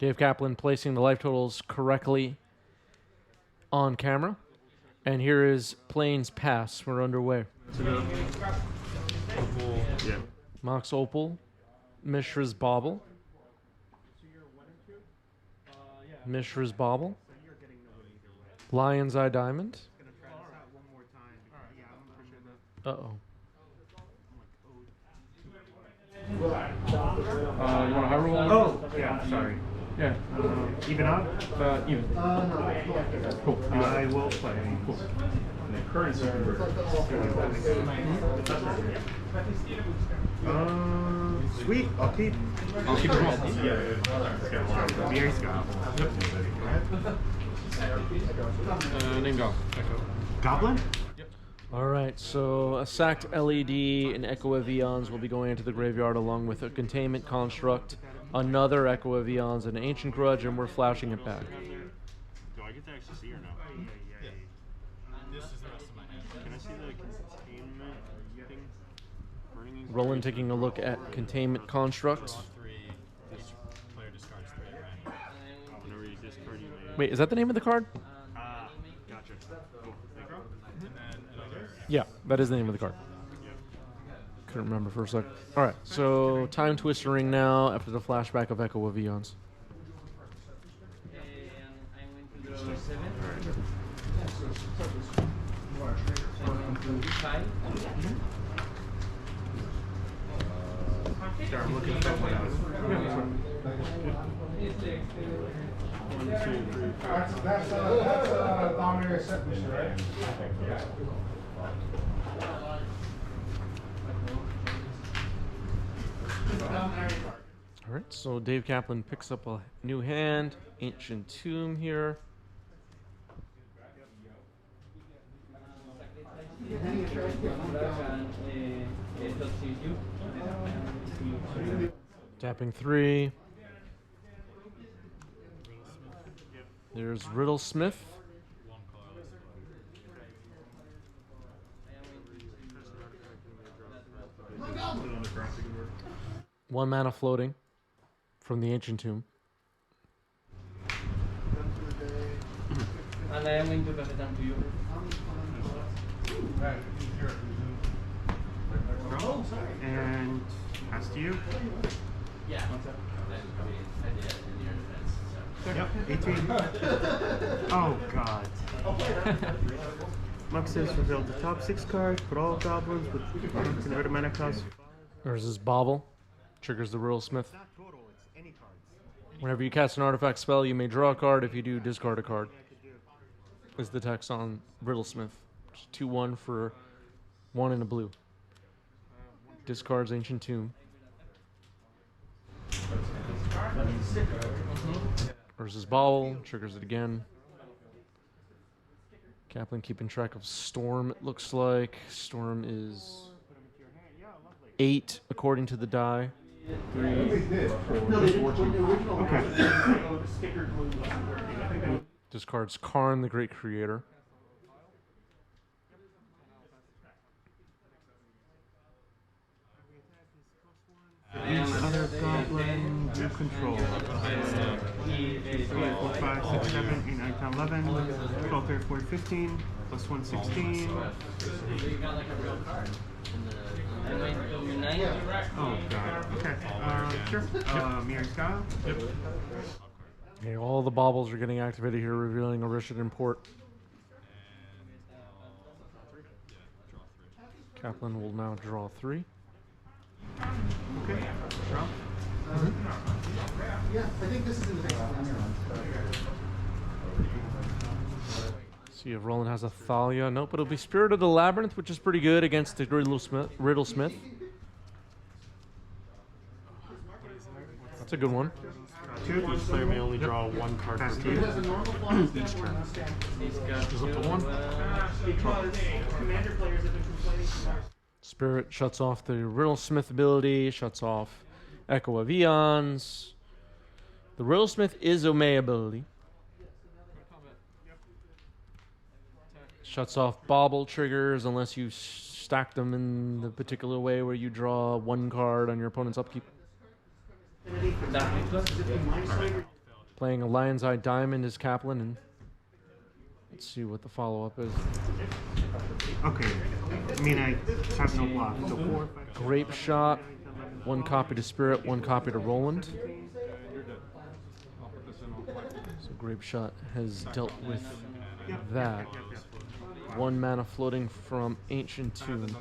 Dave Kaplan placing the life totals correctly on camera. And here is Plains Pass. We're underway. Yeah. Mox Opal, Mishra's Bauble. Mishra's Bauble. Lion's Eye Diamond. Uh-oh. You want a high roll? Oh, yeah, sorry. Yeah. Even odd? Even. Cool. I will play. Cool. Currency. Sweet. I'll keep. I'll keep it rolling. Yeah. Mary's got. Name dog. Goblin? All right, so a sacked LED and Echo of Eons will be going into the graveyard along with a containment construct, another Echo of Eons, and an Ancient Grudge, and we're flashing it back. Do I get to actually see or no? Yeah. This is the rest of my hand. Can I see the containment thing? Burning Roland taking a look at containment construct. This player discards 3, right? Whenever you discard, you may. Wait, is that the name of the card? Gotcha. Cool. Yeah, that is the name of the card. Couldn't remember for a sec. All right, so Time Twister Ring now after the flashback of Echo of Eons. Sorry, I'm looking for one out. That's a dominant set mission, right? Yeah. All right, so Dave Kaplan picks up a new hand, Ancient Tomb here. Tapping 3. There's Riddlesmith. One mana floating from the Ancient Tomb. And I am going to pass it down to you. And pass to you. Yeah. Yep, 18. Oh, God. Mox says reveal the top 6 cards, put all goblins with converted mana cost. There's this Bauble. Triggers the Riddlesmith. Not total, it's any cards. Whenever you cast an artifact spell, you may draw a card. If you do, discard a card. Is the text on Riddlesmith. 2-1 for 1 and a blue. Discards Ancient Tomb. Versus Bauble. Triggers it again. Kaplan keeping track of Storm, it looks like. Storm is 8 according to the die. 3, 4, Discards Karn, the Great Creator. Other goblin you control. 3, 4, 5, 6, 7, 8, 9, 10, 11, 12, 13, 14, 15, plus 1, 16. Oh, God. Okay. Sure. Mirror Sky. Yep. Okay, all the baubles are getting activated here, revealing a Rishadan Port. Kaplan will now draw 3. Okay. Draw. Yeah, I think this is in the base. See if Roland has a Thalia. Nope, it'll be Spirit of the Labyrinth, which is pretty good against the Riddlesmith. That's a good one. Each player may only draw 1 card per turn. Each turn. Is up to 1. Spirit shuts off the Riddlesmith ability, shuts off Echo of Eons. The Riddlesmith is Omei ability. Shuts off Bauble triggers unless you stack them in the particular way where you draw 1 card on your opponent's upkeep. Playing a Lion's Eye Diamond as Kaplan, and let's see what the follow-up is. Okay. I mean, I have no block. So 4, 5, Grape Shot, 1 copy to Spirit, 1 copy to Roland. So Grape Shot has dealt with that. 1 mana floating from Ancient Tomb.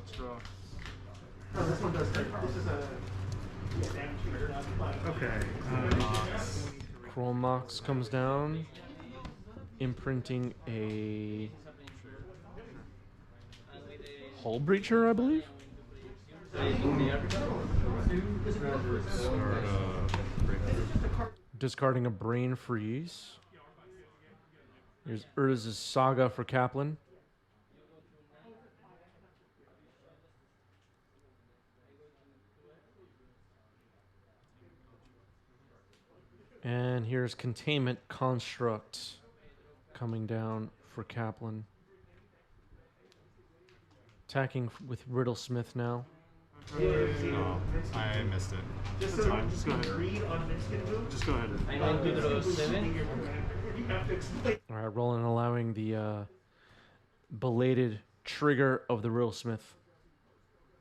Okay. Chrome Mox comes down, imprinting a Hull Breacher, I believe. Discarding a Brain Freeze. Here's Urz's Saga for Kaplan. And here's Containment Construct coming down for Kaplan. Attacking with Riddlesmith now. Oh, I missed it. Just go ahead. Just go ahead. I'm going to draw 7. All right, Roland allowing the belated trigger of the Riddlesmith,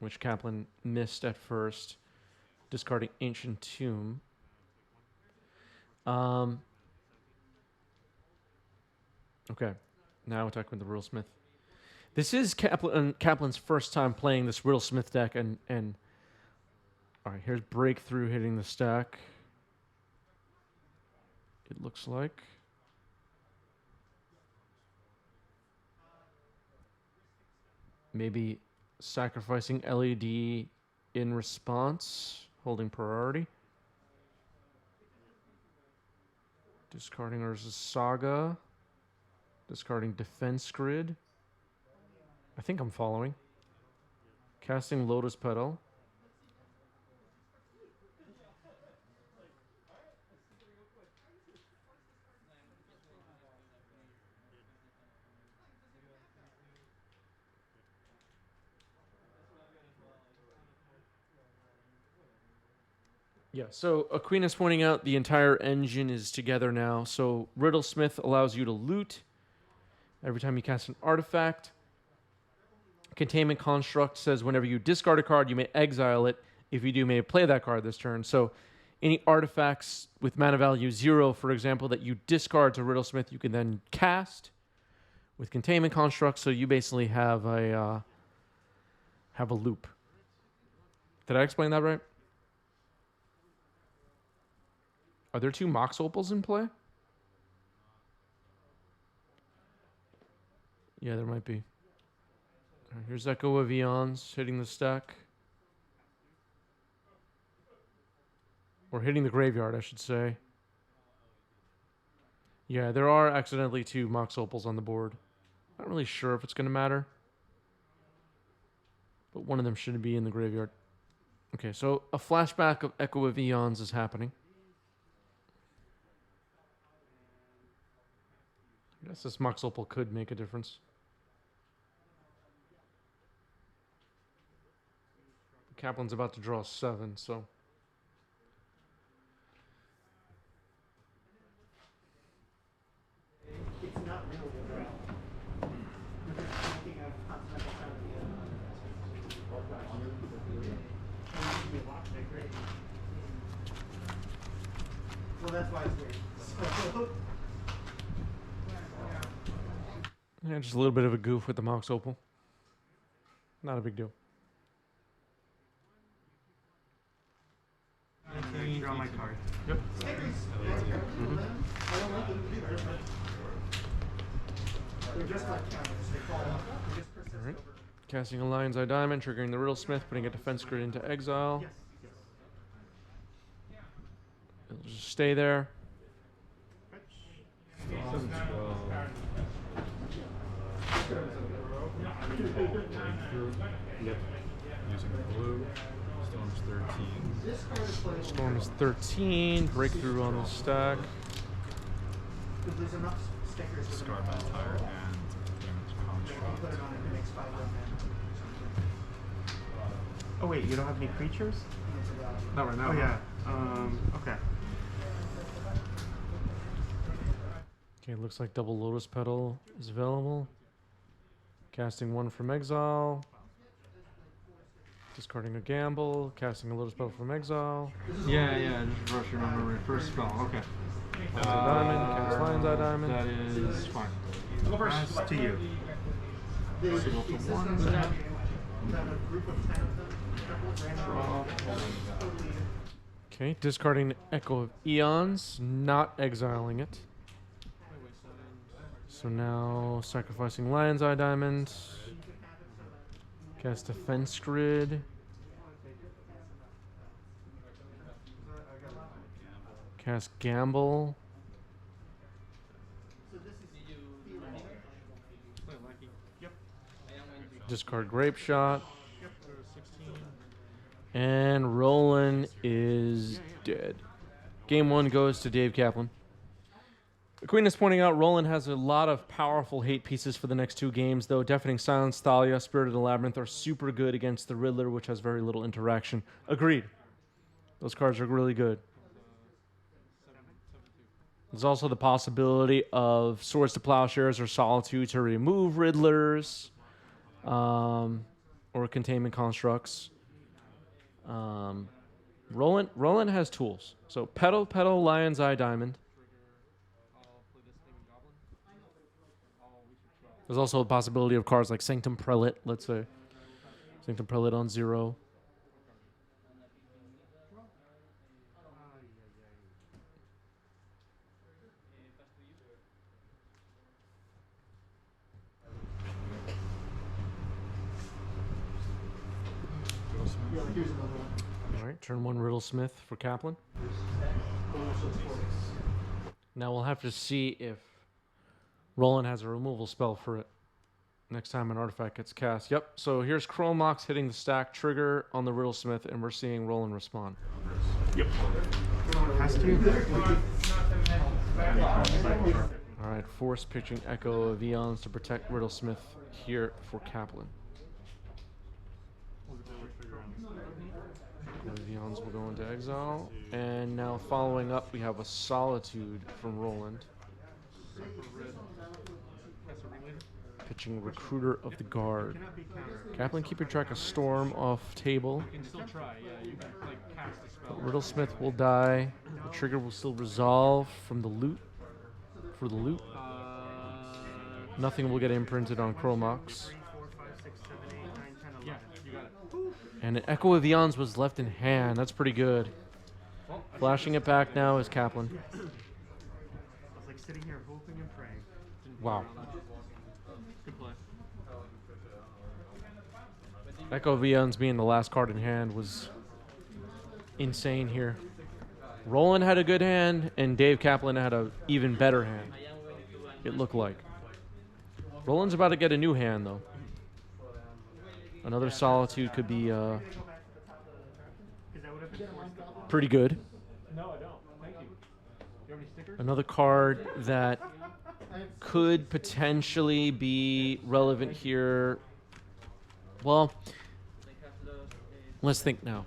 which Kaplan missed at first, discarding Ancient Tomb. Okay, now attacking with the Riddlesmith. This is Kaplan's first time playing this Riddlesmith deck, and all right, here's Breakthrough hitting the stack. It looks like. Maybe sacrificing LED in response, holding priority. Discarding Urza's Saga. Discarding Defense Grid. I think I'm following. Casting Lotus Petal. Yeah, so Aquina's pointing out the entire engine is together now. So Riddlesmith allows you to loot every time you cast an artifact. Containment Construct says whenever you discard a card, you may exile it. If you do, you may play that card this turn. So any artifacts with mana value 0, for example, that you discard to Riddlesmith, you can then cast with Containment Construct. So you basically have a loop. Did I explain that right? Are there 2 Mox Opals in play? Yeah, there might be. All right, here's Echo of Eons hitting the stack. Or hitting the graveyard, I should say. Yeah, there are accidentally 2 Mox Opals on the board. Not really sure if it's going to matter. But one of them should be in the graveyard. Okay, so a flashback of Echo of Eons is happening. I guess this Mox Opal could make a difference. Kaplan's about to draw 7, so... It's not real well. Well, that's why it's weird. So, Yeah, just a little bit of a goof with the Mox Opal. Not a big deal. Okay, draw my card. Yep. they're just like counters. They fall off. They just persist Alright. over. Casting a Lion's Eye Diamond, triggering the Riddlesmith, putting a defense grid into exile. Yes. It'll just stay there. Yep. Using the blue. Storm's 13. This card is playable. Storm is 13. Breakthrough on the stack. Because there's enough stickers. with Discard enough my entire power. hand. You put it on and it makes 5 red mana. Oh wait, you don't have any creatures? Not right now. Oh yeah. Okay. Okay, looks like double Lotus Petal is available. Casting 1 from exile. Discarding a gamble. Casting a Lotus Petal from exile. Yeah, just rush your memory. First spell, okay. Lion's Eye Diamond. Cast Lion's Eye Diamond. That is fine. Pass to you. So go for 1. Draw. Okay, discarding Echo of Eons, not exiling it. So now sacrificing Lion's Eye Diamond. Cast Defense Grid. Cast Gamble. Discard Grape Shot. And Roland is dead. Game 1 goes to Dave Kaplan. The Queen is pointing out Roland has a lot of powerful hate pieces for the next 2 games, though Deafening Silence, Thalia, Spirit of the Labyrinth are super good against the Riddler, which has very little interaction. Agreed. Those cards are really good. There's also the possibility of Swords to Plowshares or Solitude to remove Riddlers, or Containment Constructs. Roland has tools. So Petal, Lion's Eye Diamond. There's also a possibility of cards like Sanctum Prelate, let's say. Sanctum Prelate on 0. All right, turn 1 Riddlesmith for Kaplan. Now we'll have to see if Roland has a removal spell for it next time an artifact gets cast. Yep, so here's Chromox hitting the stack trigger on the Riddlesmith, and we're seeing Roland respond. Yep. Pass to you. All right, force pitching Echo of Eons to protect Riddlesmith here for Kaplan. Echo of Eons will go into exile. And now following up, we have a Solitude from Roland. Pitching Recruiter of the Guard. Kaplan keeping track of Storm off table. You can still try, yeah. You can like cast a spell. But Riddlesmith will die. The trigger will still resolve from the loot. For the loot. Nothing will get imprinted on Chromox. Yeah, you got it. And an Echo of Eons was left in hand. That's pretty good. Flashing it back now is Kaplan. I was like sitting here hoping and praying. Wow. Good play. Echo of Eons being the last card in hand was insane here. Roland had a good hand, and Dave Kaplan had an even better hand. It looked like. Roland's about to get a new hand, though. Another Solitude could be pretty good. No, I don't. Thank you. You have any stickers? Another card that could potentially be relevant here. Well, let's think now.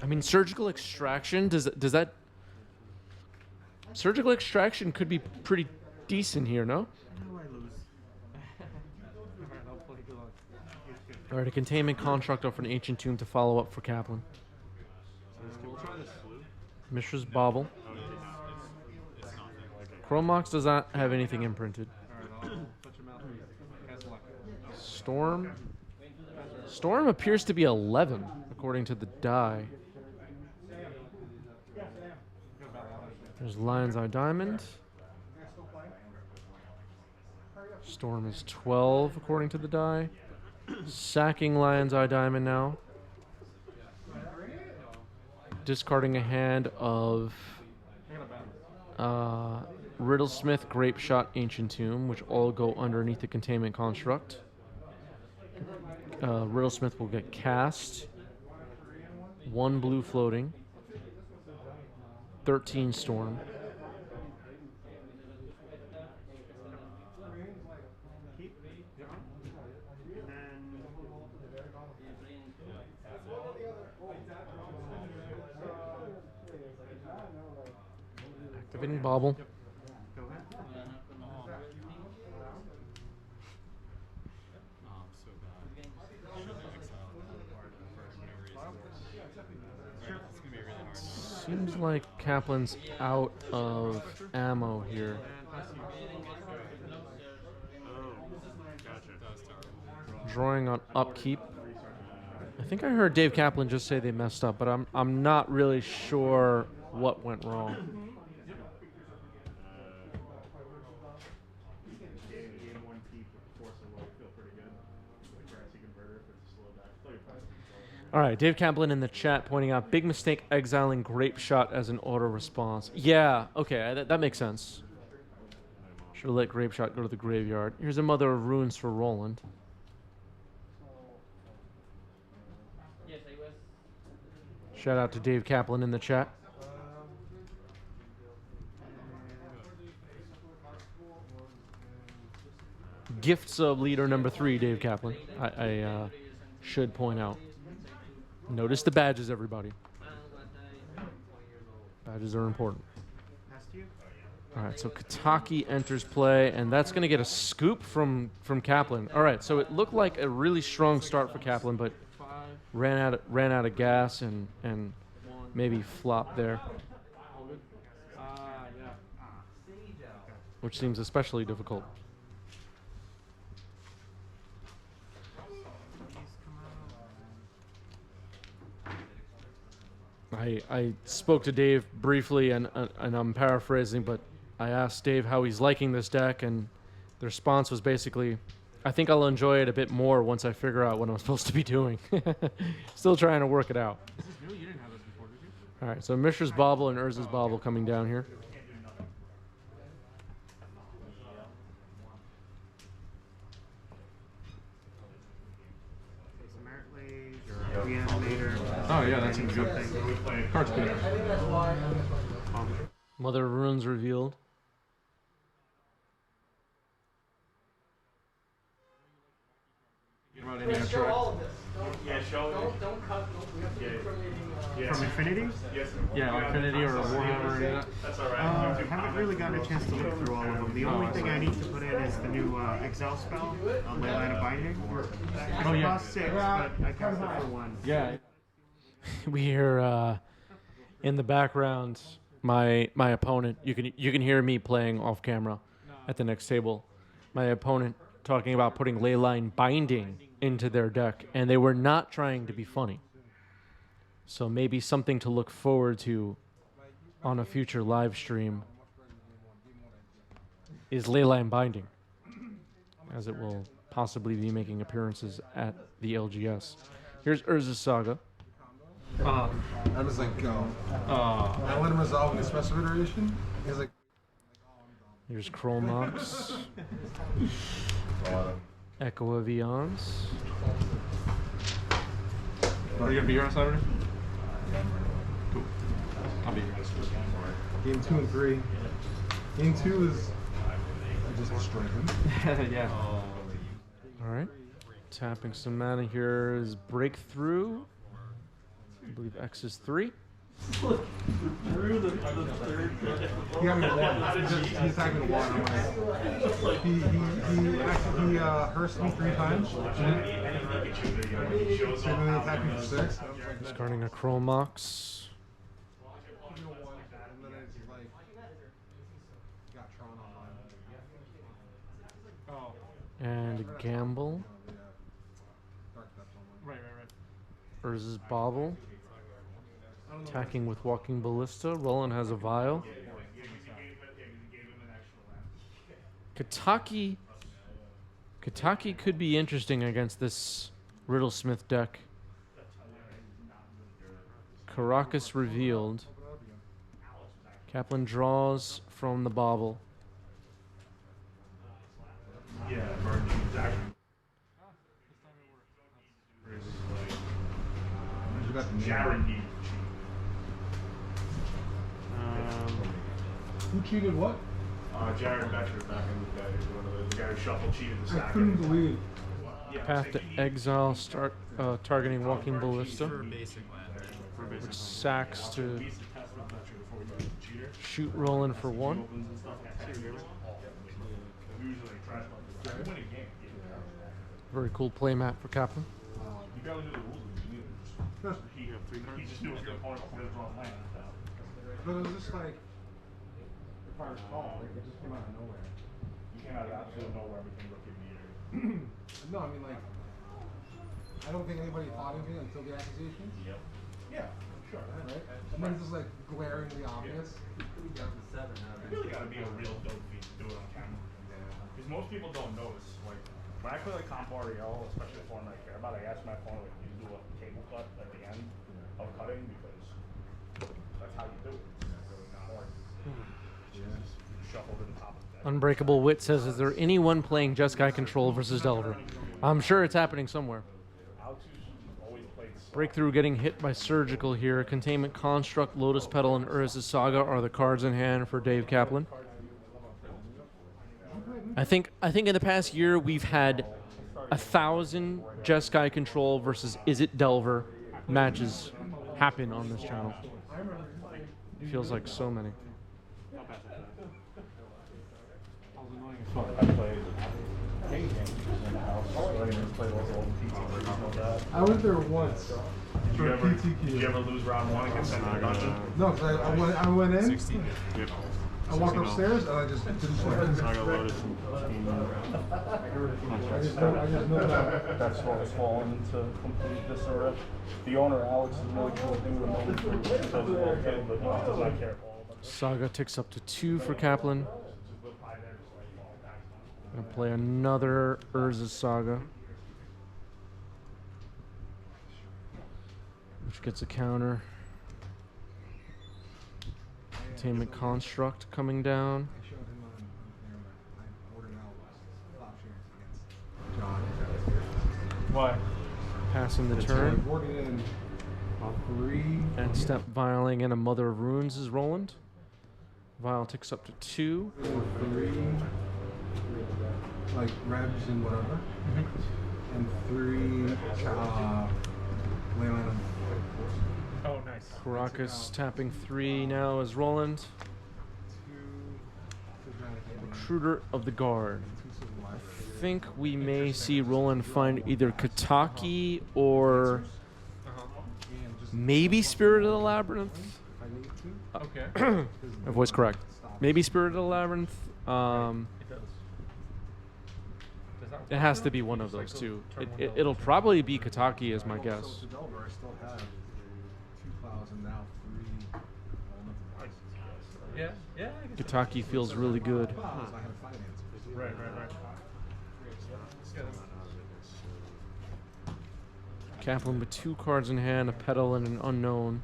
I mean, Surgical Extraction, does that... Surgical Extraction could be pretty decent here, no? No, I lose. Alright, I'll play good luck. All right, a Containment Construct off an Ancient Tomb to follow up for Kaplan. We'll try this. Mishra's Bauble. Chromox does not have anything imprinted. Alright, I'll touch your mouth. Cast luck. Storm. Storm appears to be 11, according to the die. There's Lion's Eye Diamond. Storm is 12, according to the die. Sacking Lion's Eye Diamond now. Discarding a hand of Riddlesmith, Grape Shot, Ancient Tomb, which all go underneath the Containment Construct. Riddlesmith will get cast. 1 blue floating. 13 Storm. Activating bobble. Go ahead. Oh, I'm so bad. Should have exiled for no reason. Right, it's gonna be really hard. Seems like Kaplan's out of ammo here. Oh, gotcha. That was terrible. Drawing on upkeep. I think I heard Dave Kaplan just say they messed up, but I'm not really sure what went wrong. Game 1 keep force a low feel pretty good. The currency converter if it's a slow back. Play your price. All right, Dave Kaplan in the chat pointing out big mistake exiling Grape Shot as an auto response. Yeah, okay, that makes sense. Should have let Grape Shot go to the graveyard. Here's a Mother of Runes for Roland. Yes, I was. Shout out to Dave Kaplan in the chat. Gift sub leader number 3, Dave Kaplan. I should point out. Notice the badges, everybody. Badges are important. Pass to you. All right, so Kataki enters play, and that's going to get a scoop from Kaplan. All right, so it looked like a really strong start for Kaplan, but ran out of gas and maybe flopped there, which seems especially difficult. I spoke to Dave briefly, and I'm paraphrasing, but I asked Dave how he's liking this deck, and the response was basically, I think I'll enjoy it a bit more once I figure out what I'm supposed to be doing. Still trying to work it out. This is new. You didn't have this before, did you? All right, so Mishra's Bobble and Urza's Bobble coming down here. Reanimator. Oh yeah, that seems good. Card's good. Mother of Runes revealed. What about any Show extra? all of this. Yeah, show it. Don't cut. We have to be incriminating. From Infinity? Yes. Yeah, Infinity or Warhammer or any of that. That's all right. I haven't really gotten a chance to look through all of them. The only thing I need to put in is the new Exile spell, Leyline of Binding. Oh, yeah. Cost 6, but I cast it for 1. Yeah. We hear in the background my opponent. You can hear me playing off camera at the next table. My opponent talking about putting Leyline Binding into their deck, and they were not trying to be funny. So maybe something to look forward to on a future live stream is Leyline Binding, as it will possibly be making appearances at the LGS. Here's Urza's Saga. I was like, I let him resolve the special iteration. He's like, Here's Chromox. Echo of Eons. Are you gonna be here on Saturday? Cool. I'll be here. game 2 and 3. Game 2 is just destroyed him. Yeah. All right. Tapping some mana here is Breakthrough. I believe X is 3. He got me to 1. He's attacking to 1. I'm like, he hearsed me 3 times. So then he attacked me for 6. Discarding a Chromox. And then I just like got Tron online. And a Gamble. Right. Urza's Bobble. Attacking with Walking Ballista. Roland has a Vial. Kataki could be interesting against this Riddlesmith deck. Caracas revealed. Kaplan draws from the Bobble. Yeah, Burn exactly. Jared needed Who cheated what? Jared Becher back in the day, one of the guy who shuffled cheated the I stack. couldn't believe. Path to Exile, start targeting Walking Ballista, For basic land. which sacks to Shoot Roland for 1. Very cool play mat for Kaplan. But it was just like, if I recall, like it just came out of nowhere. You came out of absolute nowhere, everything rookie of the year. No, I mean like, I don't think anybody thought of it until the accusation. Yep. Yeah, sure. Right? And then it's just like glaringly obvious. You really gotta be a real dope feat to do it on camera. Because most people don't notice. Like, when I play like Comp REL, especially the format I care about, I ask my opponent, like, you do a cable cut at the end of cutting because that's how you do it. It's really not hard. Just shuffle to the top of the deck. Unbreakable Wit says, is there anyone playing Jeskai Control versus Delver? I'm sure it's happening somewhere. Alex always played slow. Breakthrough getting hit by Surgical here. Containment Construct, Lotus Petal, and Urza's Saga are the cards in hand for Dave Kaplan. I think in the past year we've had 1,000 Jeskai Control versus Is It Delver matches happen on this channel. Feels like so many. I played game games in the house. I didn't play those old PT. I went there once. Did you ever lose round 1 against that dungeon? No, because I went in, 16. Yep. I walked upstairs, and I just didn't play. Saga Lotus and I just know that. That's what was falling into complete disarray. The owner, Alex, is really cool thing with him for because of little kid, but he does not care at all. Saga ticks up to 2 for Kaplan. Gonna play another Urza's Saga, which gets a counter. Containment Construct coming down. I showed him on camera. I ordered out flop shares against John. Why? Passing the So I turn. ordered in 3. And step vialing and a Mother of Runes is Roland. Vial ticks up to 2. 3, like Rebs and whatever. And 3, Leyland. Oh, nice. Caracas tapping 3 now is Roland. 2, Recruiter of the Guard. I think we may see Roland find either Kataki or maybe Spirit of the Labyrinth. I need to. Okay. My voice correct. Maybe Spirit of the Labyrinth. It does. Does that It has to be one of those two. It'll probably be Kataki, is my guess. So to Delver, I still have 2,000 now, 3. Yeah, yeah. I guess Kataki feels really good. I had a finance. Right. Kaplan with 2 cards in hand, a Petal and an Unknown.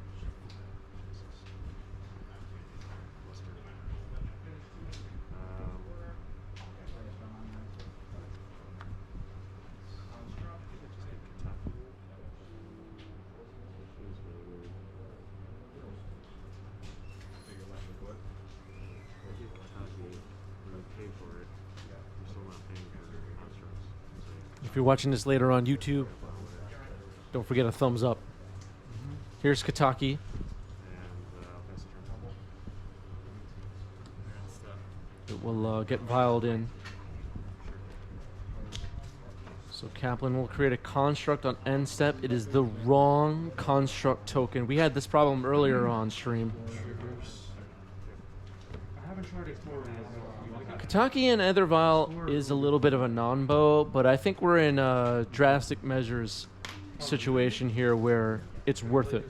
If you're watching this later on YouTube, don't forget a thumbs up. Here's Kataki. It will get vialed in. So Kaplan will create a construct on end step. It is the wrong construct token. We had this problem earlier on stream. Kataki and Ether Vial is a little bit of a non-bow, but I think we're in a drastic measures situation here where it's worth it.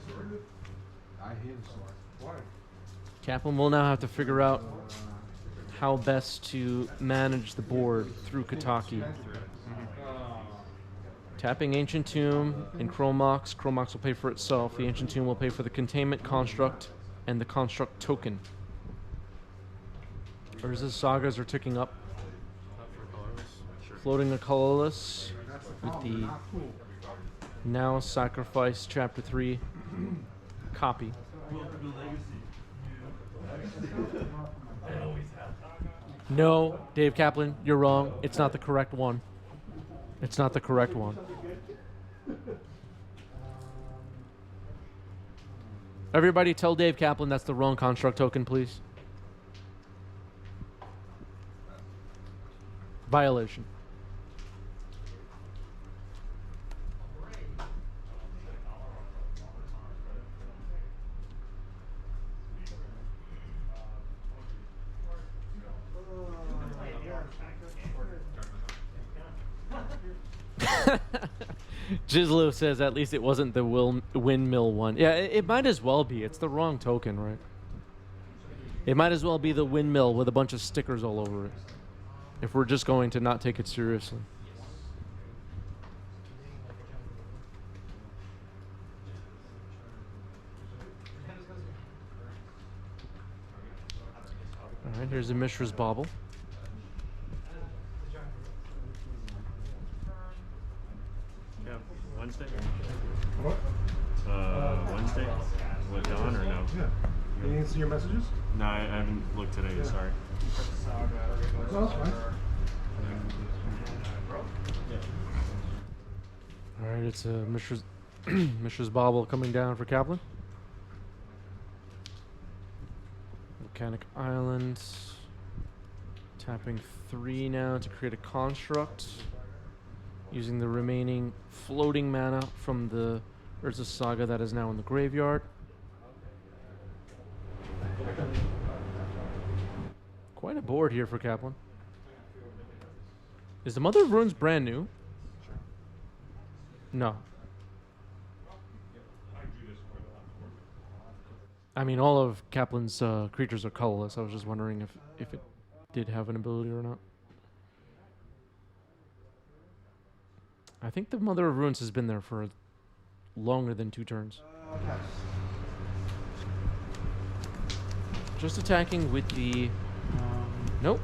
Kaplan will now have to figure out how best to manage the board through Kataki. Tapping Ancient Tomb in Chromox. Chromox will pay for itself. The Ancient Tomb will pay for the Containment Construct and the Construct Token. Urza's Sagas are ticking up. Floating the colorless with the now sacrifice Chapter 3 copy. No, Dave Kaplan, you're wrong. It's not the correct one. It's not the correct one. Everybody tell Dave Kaplan that's the wrong construct token, please. Violation. Jizlo says at least it wasn't the windmill one. Yeah, it might as well be. It's the wrong token, right? It might as well be the windmill with a bunch of stickers all over it. If we're just going to not take it seriously. All right, here's a Mishra's Bauble. Yeah, Wednesday? What? Wednesday? With Dawn or no? Yeah. You didn't see your messages? No, I haven't looked today, sorry. No, that's fine. All right, it's a Mishra's, Mishra's Bauble coming down for Kaplan. Volcanic Island. Tapping 3 now to create a construct. Using the remaining floating mana from the Urza Saga that is now in the graveyard. Quite a board here for Kaplan. Is the Mother of Runes brand new? No. I mean, all of Kaplan's creatures are colorless. I was just wondering if it did have an ability or not. I think the Mother of Runes has been there for longer than 2 turns. Just attacking with the... Nope.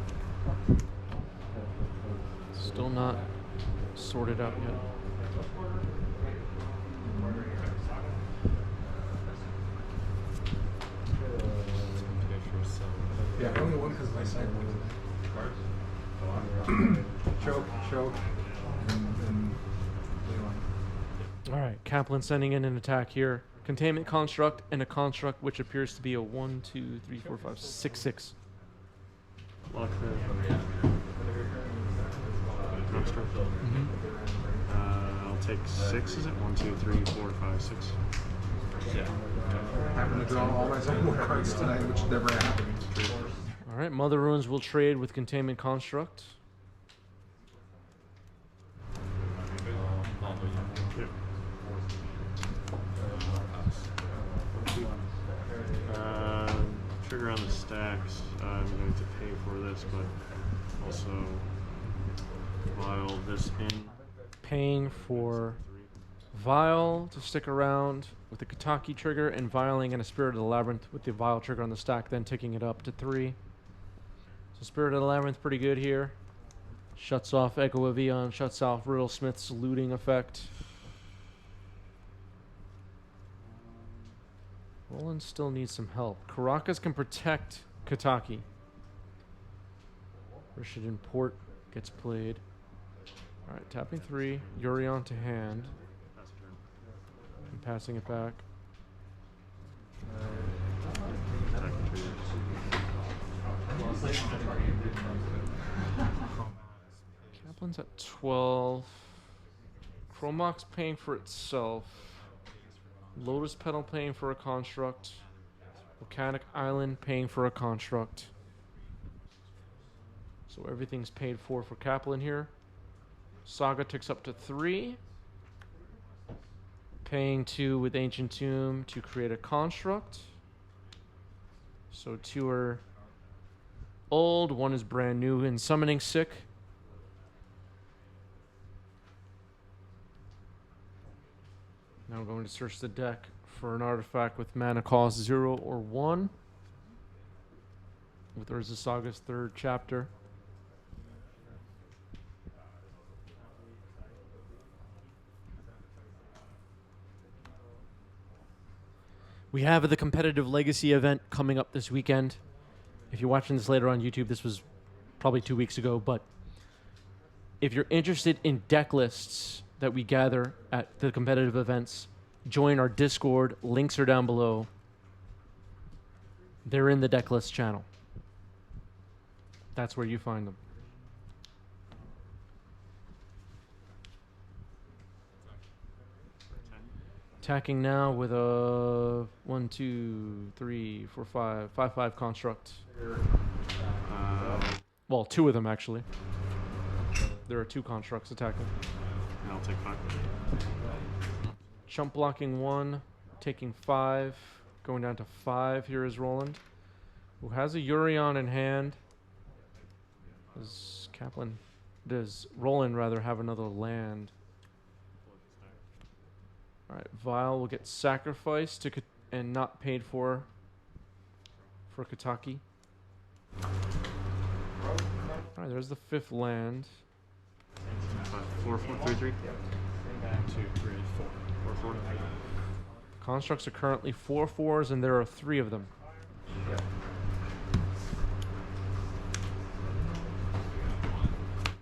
Still not sorted out yet. Yeah, only one because my side was choke, and All right, Kaplan sending in an attack here. Containment construct and a construct which appears to be a 1, 2, 3, 4, 5, 6, 6. Lock the construct. I'll take 6, is it? 1, 2, 3, 4, 5, 6. happened to draw all my Zone cards tonight, which never happened. All right, Mother Runes will trade with Containment Construct. Trigger on the stacks. I'm going to pay for this, but also vial this in. Paying for Vial to stick around with the Kataki trigger and vialing and a Spirit of the Labyrinth with the Vial trigger on the stack, then ticking it up to 3. So Spirit of the Labyrinth pretty good here. Shuts off Echo of Eon, shuts off Riddlesmith's looting effect. Roland still needs some help. Karakas can protect Kataki. Rishidan Port gets played. Alright, tapping 3. Yorion to hand. And passing it back. Kaplan's at 12. Chromok's paying for itself. Lotus Petal paying for a construct. Volcanic Island paying for a construct. So everything's paid for Kaplan here. Saga ticks up to 3. Paying 2 with Ancient Tomb to create a construct. So 2 are old, 1 is brand new and summoning sick. Now I'm going to search the deck for an artifact with mana cost 0 or 1. With Urza Saga's 3rd chapter. We have the competitive legacy event coming up this weekend. If you're watching this later on YouTube, this was probably 2 weeks ago, but if you're interested in deck lists that we gather at the competitive events, join our Discord. Links are down below. They're in the deck list channel. That's where you find them. Attacking now with a 1, 2, 3, 4, 5, 5/5 construct. Well, 2 of them actually. There are 2 constructs attacking. And I'll take 5. Chump blocking 1, taking 5, going down to 5. Here is Roland, who has a Urion in hand. Does Roland rather have another land? All right, Vile will get sacrificed to and not paid for Kataki. All right, there's the 5th land. 4, 4, 3, 3. 2, 3, 4. 4, 4. Constructs are currently 4/4s, and there are 3 of them.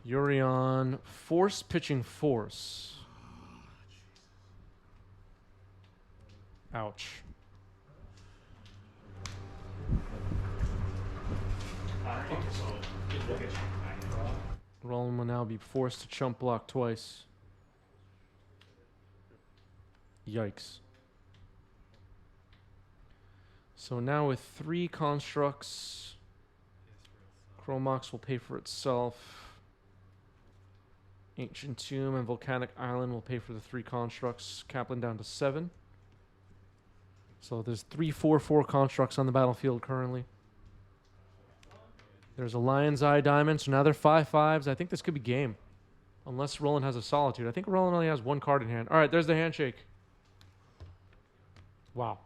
Urion, force pitching force. Ouch. Roland will now be forced to chump block twice. Yikes. So now with 3 constructs, Chromox will pay for itself. Ancient Tomb and Volcanic Island will pay for the 3 constructs. Kaplan down to 7. So there's 3 4/4 constructs on the battlefield currently. There's a Lion's Eye Diamond, so now they're 5/5s. I think this could be game. Unless Roland has a Solitude. I think Roland only has 1 card in hand. All right, there's the handshake. Wow.